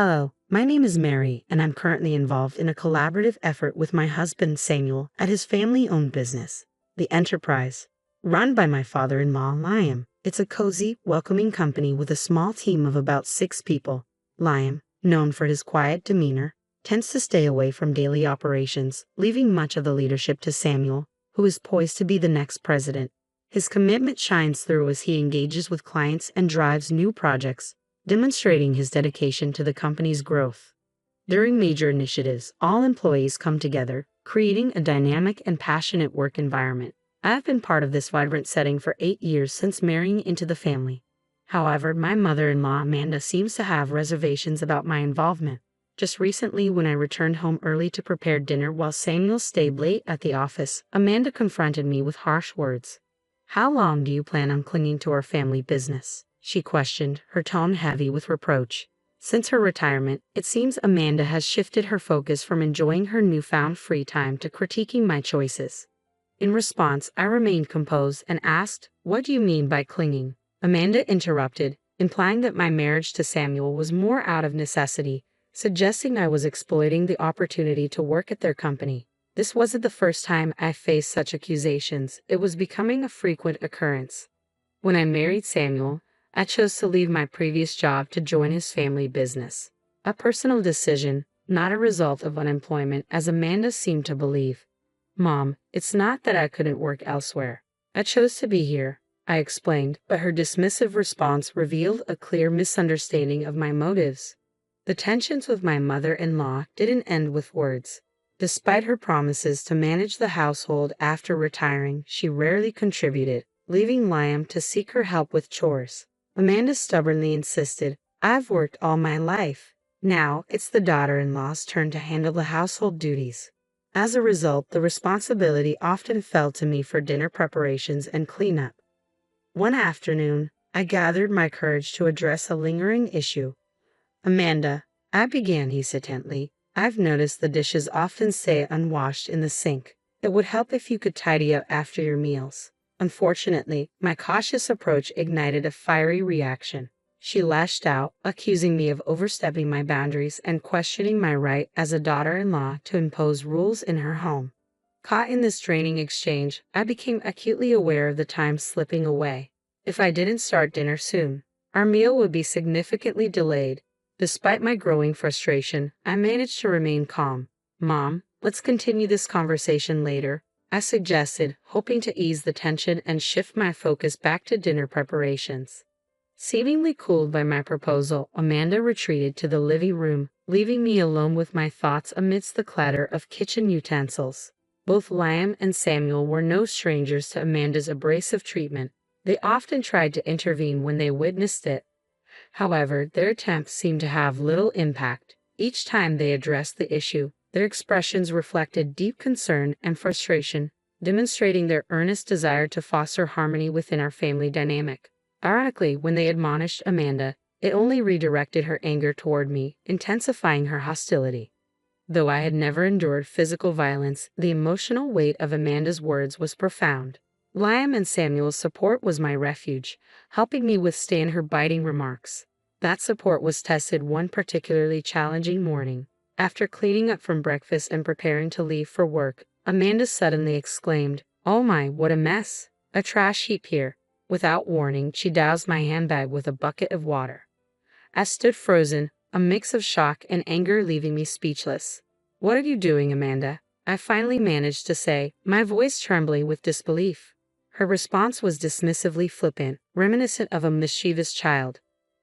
Hello, my name is Mary, and I'm currently involved in a collaborative effort with my husband Samuel at his family owned business, The Enterprise, run by my father in law, Liam. It's a cozy, welcoming company with a small team of about 6 people. Liam, known for his quiet demeanor, tends to stay away from daily operations, leaving much of the leadership to Samuel, who is poised to be the next president. His commitment shines through as he engages with clients and drives new projects, demonstrating his dedication to the company's growth. During major initiatives, all employees come together, creating a dynamic and passionate work environment. I have been part of this vibrant setting for 8 years since marrying into the family. However, my mother-in-law Amanda seems to have reservations about my involvement. Just recently, when I returned home early to prepare dinner while Samuel stayed late at the office, Amanda confronted me with harsh words. "How long do you plan on clinging to our family business?" she questioned, her tone heavy with reproach. Since her retirement, it seems Amanda has shifted her focus from enjoying her newfound free time to critiquing my choices. In response, I remained composed and asked, "What do you mean by clinging?" Amanda interrupted, implying that my marriage to Samuel was more out of necessity, suggesting I was exploiting the opportunity to work at their company. This wasn't the first time I faced such accusations. It was becoming a frequent occurrence. When I married Samuel, I chose to leave my previous job to join his family business. A personal decision, not a result of unemployment, as Amanda seemed to believe. "Mom, it's not that I couldn't work elsewhere. I chose to be here," I explained, but her dismissive response revealed a clear misunderstanding of my motives. The tensions with my mother-in-law didn't end with words. Despite her promises to manage the household after retiring, she rarely contributed, leaving Liam to seek her help with chores. Amanda stubbornly insisted, "I've worked all my life. Now it's the daughter-in-law's turn to handle the household duties." As a result, the responsibility often fell to me for dinner preparations and cleanup. One afternoon, I gathered my courage to address a lingering issue. "Amanda," I began hesitantly, "I've noticed the dishes often stay unwashed in the sink. It would help if you could tidy up after your meals." Unfortunately, my cautious approach ignited a fiery reaction. She lashed out, accusing me of overstepping my boundaries and questioning my right as a daughter-in-law to impose rules in her home. Caught in this draining exchange, I became acutely aware of the time slipping away. If I didn't start dinner soon, our meal would be significantly delayed. Despite my growing frustration, I managed to remain calm. "Mom, let's continue this conversation later," I suggested, hoping to ease the tension and shift my focus back to dinner preparations. Seemingly cooled by my proposal, Amanda retreated to the living room, leaving me alone with my thoughts amidst the clatter of kitchen utensils. Both Liam and Samuel were no strangers to Amanda's abrasive treatment. They often tried to intervene when they witnessed it. However, their attempts seemed to have little impact. Each time they addressed the issue, their expressions reflected deep concern and frustration, demonstrating their earnest desire to foster harmony within our family dynamic. Ironically, when they admonished Amanda, it only redirected her anger toward me, intensifying her hostility. Though I had never endured physical violence, the emotional weight of Amanda's words was profound. Liam and Samuel's support was my refuge, helping me withstand her biting remarks. That support was tested one particularly challenging morning. After cleaning up from breakfast and preparing to leave for work, Amanda suddenly exclaimed, "Oh my, what a mess! A trash heap here." Without warning, she doused my handbag with a bucket of water. I stood frozen, a mix of shock and anger leaving me speechless. "What are you doing, Amanda?" I finally managed to say, my voice trembling with disbelief. Her response was dismissively flippant, reminiscent of a mischievous child.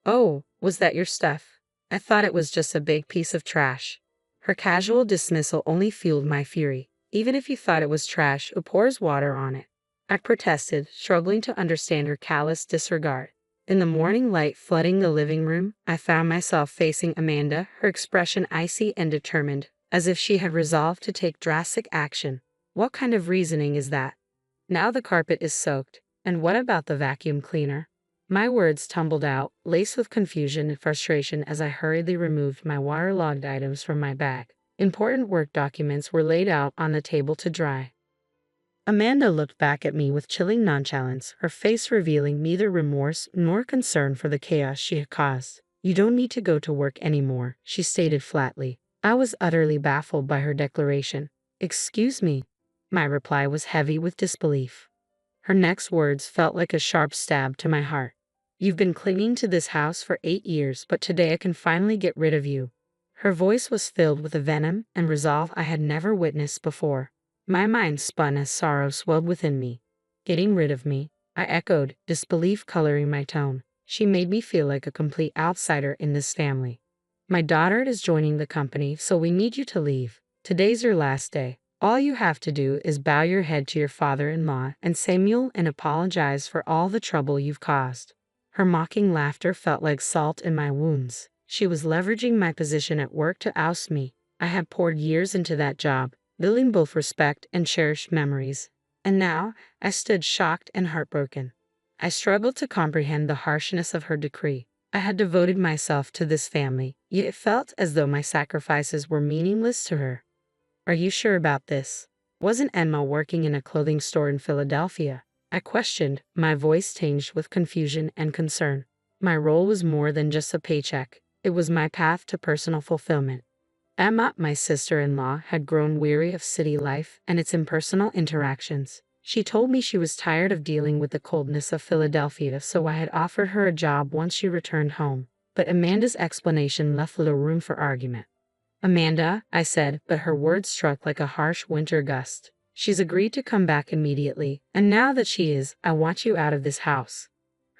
"Oh, was that your stuff? I thought it was just a big piece of trash." Her casual dismissal only fueled my fury. "Even if you thought it was trash, who pours water on it?" I protested, struggling to understand her callous disregard. In the morning light flooding the living room, I found myself facing Amanda, her expression icy and determined, as if she had resolved to take drastic action. "What kind of reasoning is that? Now the carpet is soaked, and what about the vacuum cleaner?" My words tumbled out, laced with confusion and frustration as I hurriedly removed my waterlogged items from my bag. Important work documents were laid out on the table to dry. Amanda looked back at me with chilling nonchalance, her face revealing neither remorse nor concern for the chaos she had caused. You don't need to go to work anymore, she stated flatly. I was utterly baffled by her declaration. Excuse me. My reply was heavy with disbelief. Her next words felt like a sharp stab to my heart. You've been clinging to this house for 8 years, but today I can finally get rid of you. Her voice was filled with a venom and resolve I had never witnessed before. My mind spun as sorrow swelled within me. Getting rid of me? I echoed, disbelief coloring my tone. She made me feel like a complete outsider in this family. My daughter is joining the company, so we need you to leave. Today's your last day. All you have to do is bow your head to your father-in-law and Samuel and apologize for all the trouble you've caused. Her mocking laughter felt like salt in my wounds. She was leveraging my position at work to oust me. I had poured years into that job, building both respect and cherished memories. And now, I stood shocked and heartbroken. I struggled to comprehend the harshness of her decree. I had devoted myself to this family, yet it felt as though my sacrifices were meaningless to her. Are you sure about this? Wasn't Emma working in a clothing store in Philadelphia? I questioned, my voice tinged with confusion and concern. My role was more than just a paycheck. It was my path to personal fulfillment. Emma, my sister-in-law, had grown weary of city life and its impersonal interactions. She told me she was tired of dealing with the coldness of Philadelphia, so I had offered her a job once she returned home. But Amanda's explanation left little room for argument. Amanda, I said, but her words struck like a harsh winter gust. She's agreed to come back immediately, and now that she is, I want you out of this house.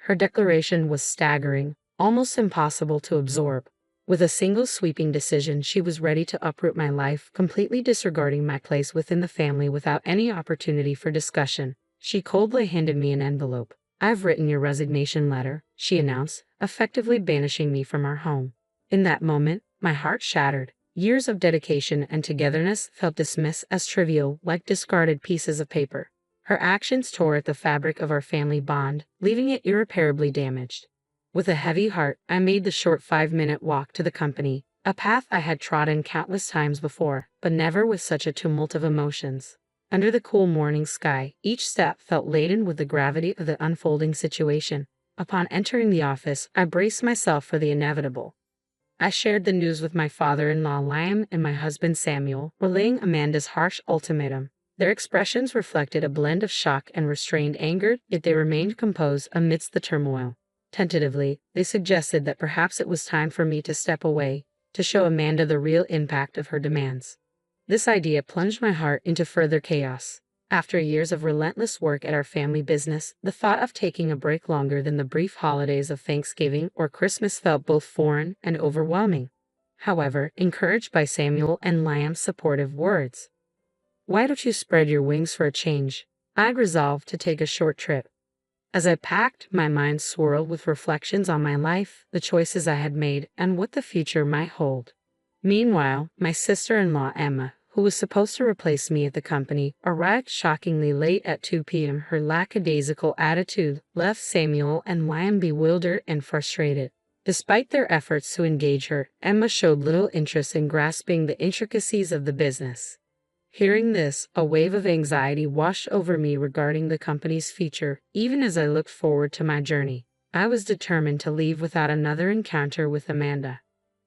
Her declaration was staggering, almost impossible to absorb. With a single sweeping decision, she was ready to uproot my life, completely disregarding my place within the family without any opportunity for discussion. She coldly handed me an envelope. I've written your resignation letter, she announced, effectively banishing me from our home. In that moment, my heart shattered. Years of dedication and togetherness felt dismissed as trivial, like discarded pieces of paper. Her actions tore at the fabric of our family bond, leaving it irreparably damaged. With a heavy heart, I made the short 5-minute walk to the company, a path I had trodden countless times before, but never with such a tumult of emotions. Under the cool morning sky, each step felt laden with the gravity of the unfolding situation. Upon entering the office, I braced myself for the inevitable. I shared the news with my father-in-law Liam and my husband Samuel, relaying Amanda's harsh ultimatum. Their expressions reflected a blend of shock and restrained anger, yet they remained composed amidst the turmoil. Tentatively, they suggested that perhaps it was time for me to step away, to show Amanda the real impact of her demands. This idea plunged my heart into further chaos. After years of relentless work at our family business, the thought of taking a break longer than the brief holidays of Thanksgiving or Christmas felt both foreign and overwhelming. However, encouraged by Samuel and Liam's supportive words, "Why don't you spread your wings for a change?" I resolved to take a short trip. As I packed, my mind swirled with reflections on my life, the choices I had made, and what the future might hold. Meanwhile, my sister-in-law Emma, who was supposed to replace me at the company, arrived shockingly late at 2 p.m. Her lackadaisical attitude left Samuel and Liam bewildered and frustrated. Despite their efforts to engage her, Emma showed little interest in grasping the intricacies of the business. Hearing this, a wave of anxiety washed over me regarding the company's future, even as I looked forward to my journey. I was determined to leave without another encounter with Amanda.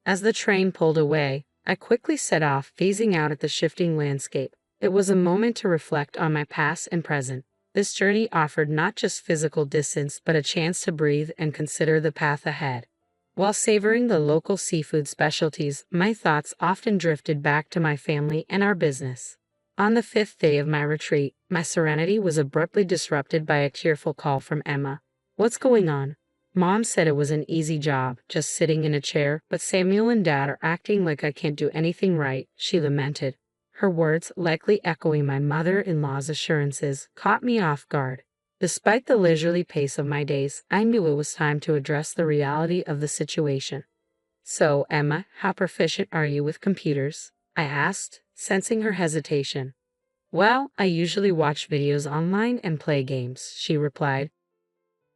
As the train pulled away, I quickly set off, gazing out at the shifting landscape. It was a moment to reflect on my past and present. This journey offered not just physical distance, but a chance to breathe and consider the path ahead. While savoring the local seafood specialties, my thoughts often drifted back to my family and our business. On the 5th day of my retreat, my serenity was abruptly disrupted by a tearful call from Emma. "What's going on?" Mom said it was an easy job, just sitting in a chair, but Samuel and Dad are acting like I can't do anything right, she lamented. Her words, likely echoing my mother-in-law's assurances, caught me off guard. Despite the leisurely pace of my days, I knew it was time to address the reality of the situation. "So, Emma, how proficient are you with computers?" I asked, sensing her hesitation. "Well, I usually watch videos online and play games," she replied,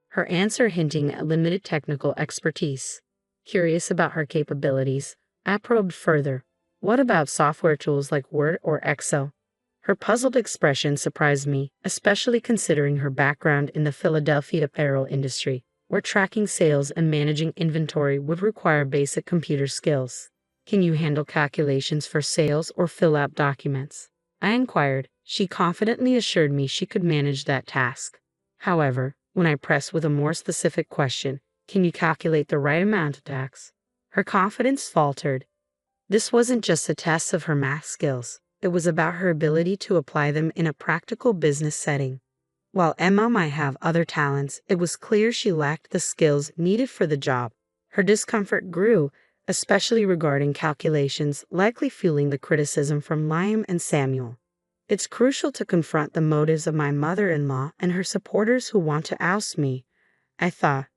her answer hinting at limited technical expertise. Curious about her capabilities, I probed further. "What about software tools like Word or Excel?" Her puzzled expression surprised me, especially considering her background in the Philadelphia apparel industry. where tracking sales and managing inventory would require basic computer skills. Can you handle calculations for sales or fill out documents? I inquired. She confidently assured me she could manage that task. However, when I pressed with a more specific question, can you calculate the right amount of tax? Her confidence faltered. This wasn't just a test of her math skills, it was about her ability to apply them in a practical business setting. While Emma might have other talents, it was clear she lacked the skills needed for the job. Her discomfort grew, especially regarding calculations, likely fueling the criticism from Liam and Samuel. It's crucial to confront the motives of my mother-in-law and her supporters who want to oust me, I thought.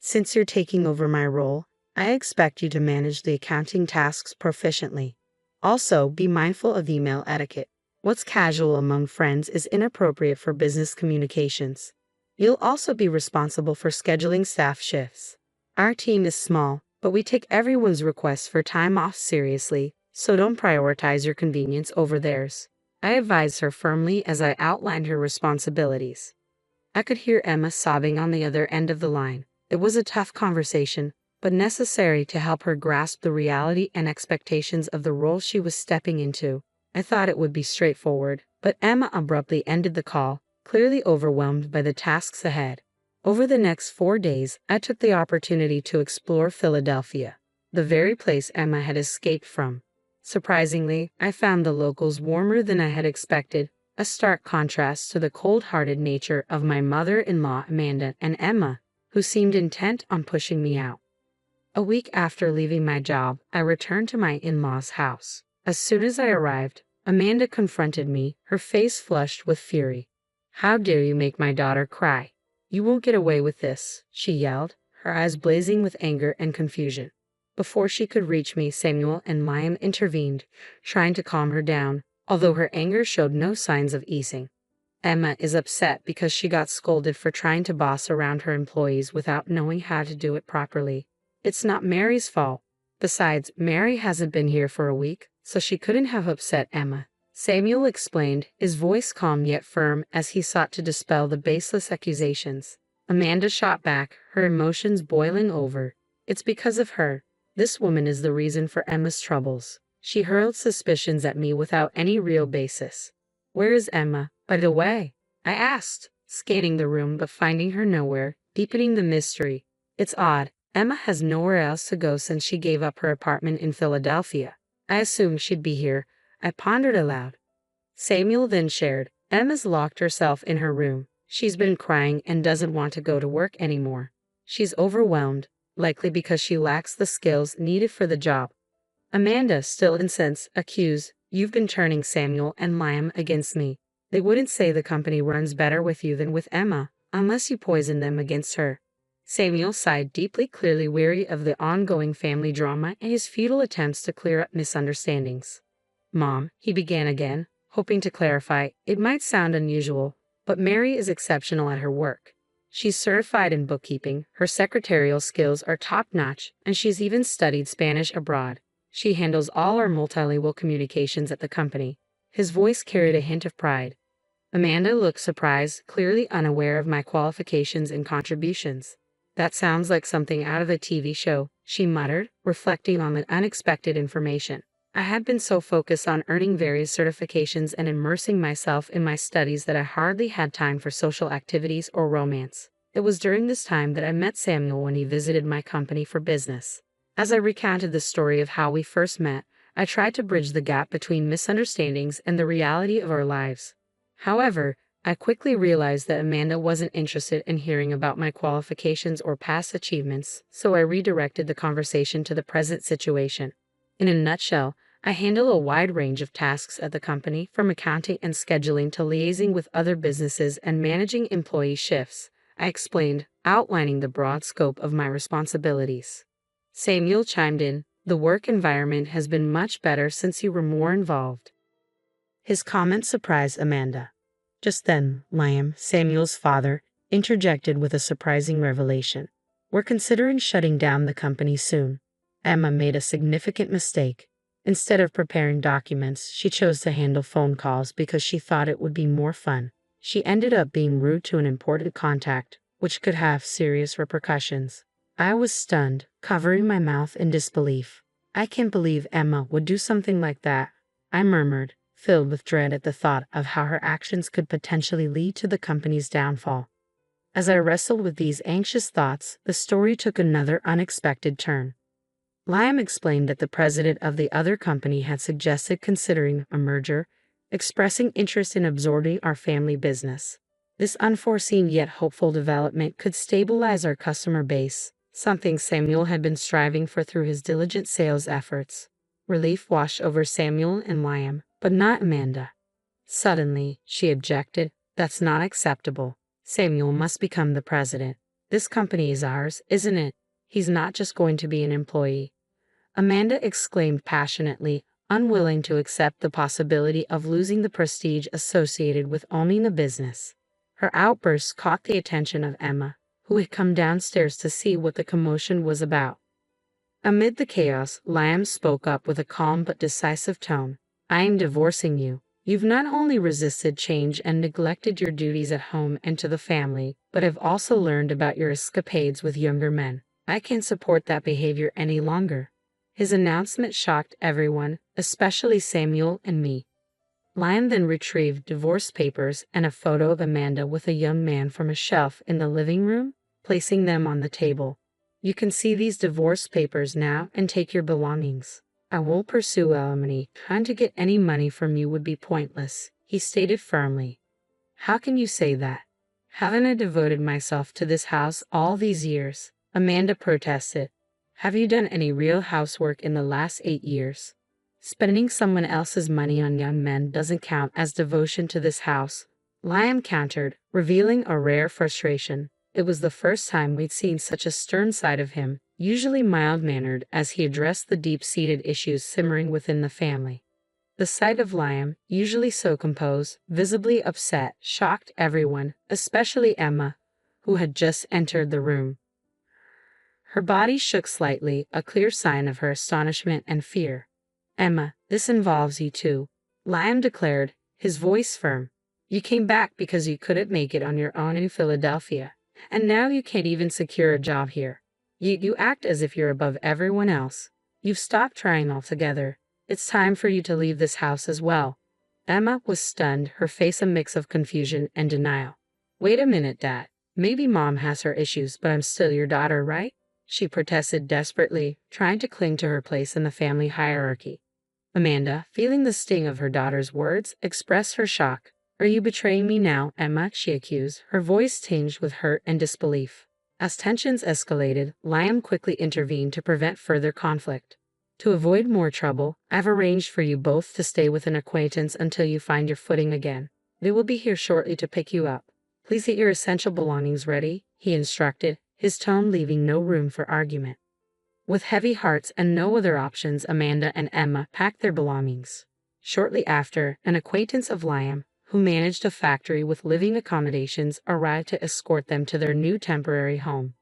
Since you're taking over my role, I expect you to manage the accounting tasks proficiently. Also, be mindful of email etiquette. What's casual among friends is inappropriate for business communications. You'll also be responsible for scheduling staff shifts. Our team is small, but we take everyone's requests for time off seriously, so don't prioritize your convenience over theirs. I advised her firmly as I outlined her responsibilities. I could hear Emma sobbing on the other end of the line. It was a tough conversation, but necessary to help her grasp the reality and expectations of the role she was stepping into. I thought it would be straightforward, but Emma abruptly ended the call, clearly overwhelmed by the tasks ahead. Over the next 4 days, I took the opportunity to explore Philadelphia, the very place Emma had escaped from. Surprisingly, I found the locals warmer than I had expected, a stark contrast to the cold-hearted nature of my mother-in-law Amanda and Emma, who seemed intent on pushing me out. A week after leaving my job, I returned to my in-laws' house. As soon as I arrived, Amanda confronted me, her face flushed with fury. "How dare you make my daughter cry? You won't get away with this," she yelled, her eyes blazing with anger and confusion. Before she could reach me, Samuel and Liam intervened, trying to calm her down, although her anger showed no signs of easing. Emma is upset because she got scolded for trying to boss around her employees without knowing how to do it properly. It's not Mary's fault. Besides, Mary hasn't been here for a week, so she couldn't have upset Emma. Samuel explained, his voice calm yet firm as he sought to dispel the baseless accusations. Amanda shot back, her emotions boiling over. "It's because of her. This woman is the reason for Emma's troubles." She hurled suspicions at me without any real basis. "Where is Emma, by the way?" I asked, scanning the room but finding her nowhere, deepening the mystery. It's odd. Emma has nowhere else to go since she gave up her apartment in Philadelphia. I assumed she'd be here. I pondered aloud. Samuel then shared, "Emma's locked herself in her room. She's been crying and doesn't want to go to work anymore. She's overwhelmed, likely because she lacks the skills needed for the job." Amanda, still incensed, accused, "You've been turning Samuel and Liam against me. They wouldn't say the company runs better with you than with Emma, unless you poison them against her." Samuel sighed deeply, clearly weary of the ongoing family drama and his futile attempts to clear up misunderstandings. "Mom," he began again, hoping to clarify, "it might sound unusual, but Mary is exceptional at her work. She's certified in bookkeeping, her secretarial skills are top-notch, and she's even studied Spanish abroad. She handles all our multilingual communications at the company." His voice carried a hint of pride. Amanda looked surprised, clearly unaware of my qualifications and contributions. "That sounds like something out of a TV show," she muttered, reflecting on the unexpected information. I had been so focused on earning various certifications and immersing myself in my studies that I hardly had time for social activities or romance. It was during this time that I met Samuel when he visited my company for business. As I recounted the story of how we first met, I tried to bridge the gap between misunderstandings and the reality of our lives. However, I quickly realized that Amanda wasn't interested in hearing about my qualifications or past achievements, so I redirected the conversation to the present situation. In a nutshell, I handle a wide range of tasks at the company, from accounting and scheduling to liaising with other businesses and managing employee shifts, I explained, outlining the broad scope of my responsibilities. Samuel chimed in, "The work environment has been much better since you were more involved." His comment surprised Amanda. Just then, Liam, Samuel's father, interjected with a surprising revelation. "We're considering shutting down the company soon." Emma made a significant mistake. Instead of preparing documents, she chose to handle phone calls because she thought it would be more fun. She ended up being rude to an important contact, which could have serious repercussions. I was stunned, covering my mouth in disbelief. I can't believe Emma would do something like that, I murmured, filled with dread at the thought of how her actions could potentially lead to the company's downfall. As I wrestled with these anxious thoughts, the story took another unexpected turn. Liam explained that the president of the other company had suggested considering a merger, expressing interest in absorbing our family business. This unforeseen yet hopeful development could stabilize our customer base, something Samuel had been striving for through his diligent sales efforts. Relief washed over Samuel and Liam, but not Amanda. Suddenly, she objected, "That's not acceptable. Samuel must become the president. This company is ours, isn't it? He's not just going to be an employee." Amanda exclaimed passionately, unwilling to accept the possibility of losing the prestige associated with owning the business. Her outburst caught the attention of Emma, who had come downstairs to see what the commotion was about. Amid the chaos, Liam spoke up with a calm but decisive tone. "I am divorcing you. You've not only resisted change and neglected your duties at home and to the family, but have also learned about your escapades with younger men. I can't support that behavior any longer." His announcement shocked everyone, especially Samuel and me. Liam then retrieved divorce papers and a photo of Amanda with a young man from a shelf in the living room, placing them on the table. "You can see these divorce papers now and take your belongings. I won't pursue alimony. Trying to get any money from you would be pointless," he stated firmly. "How can you say that? Haven't I devoted myself to this house all these years?" Amanda protested. "Have you done any real housework in the last 8 years? Spending someone else's money on young men doesn't count as devotion to this house," Liam countered, revealing a rare frustration. It was the first time we'd seen such a stern side of him, usually mild-mannered as he addressed the deep-seated issues simmering within the family. The sight of Liam, usually so composed, visibly upset, shocked everyone, especially Emma, who had just entered the room. Her body shook slightly, a clear sign of her astonishment and fear. "Emma, this involves you too," Liam declared, his voice firm. "You came back because you couldn't make it on your own in Philadelphia, and now you can't even secure a job here. You act as if you're above everyone else. You've stopped trying altogether. It's time for you to leave this house as well." Emma was stunned, her face a mix of confusion and denial. "Wait a minute, Dad. Maybe Mom has her issues, but I'm still your daughter, right?" she protested desperately, trying to cling to her place in the family hierarchy. Amanda, feeling the sting of her daughter's words, expressed her shock. "Are you betraying me now, Emma?" she accused, her voice tinged with hurt and disbelief. As tensions escalated, Liam quickly intervened to prevent further conflict. "To avoid more trouble, I've arranged for you both to stay with an acquaintance until you find your footing again. They will be here shortly to pick you up. Please get your essential belongings ready," he instructed, his tone leaving no room for argument. With heavy hearts and no other options, Amanda and Emma packed their belongings. Shortly after, an acquaintance of Liam, who managed a factory with living accommodations, arrived to escort them to their new temporary home.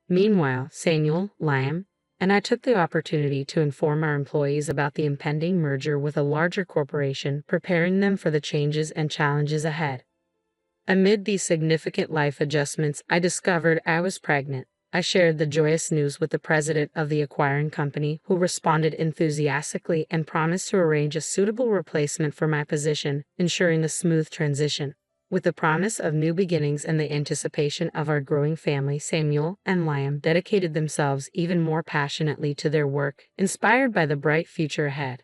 Meanwhile, Samuel, Liam, and I took the opportunity to inform our employees about the impending merger with a larger corporation, preparing them for the changes and challenges ahead. Amid these significant life adjustments, I discovered I was pregnant. I shared the joyous news with the president of the acquiring company, who responded enthusiastically and promised to arrange a suitable replacement for my position, ensuring a smooth transition. With the promise of new beginnings and the anticipation of our growing family, Samuel and Liam dedicated themselves even more passionately to their work, inspired by the bright future ahead.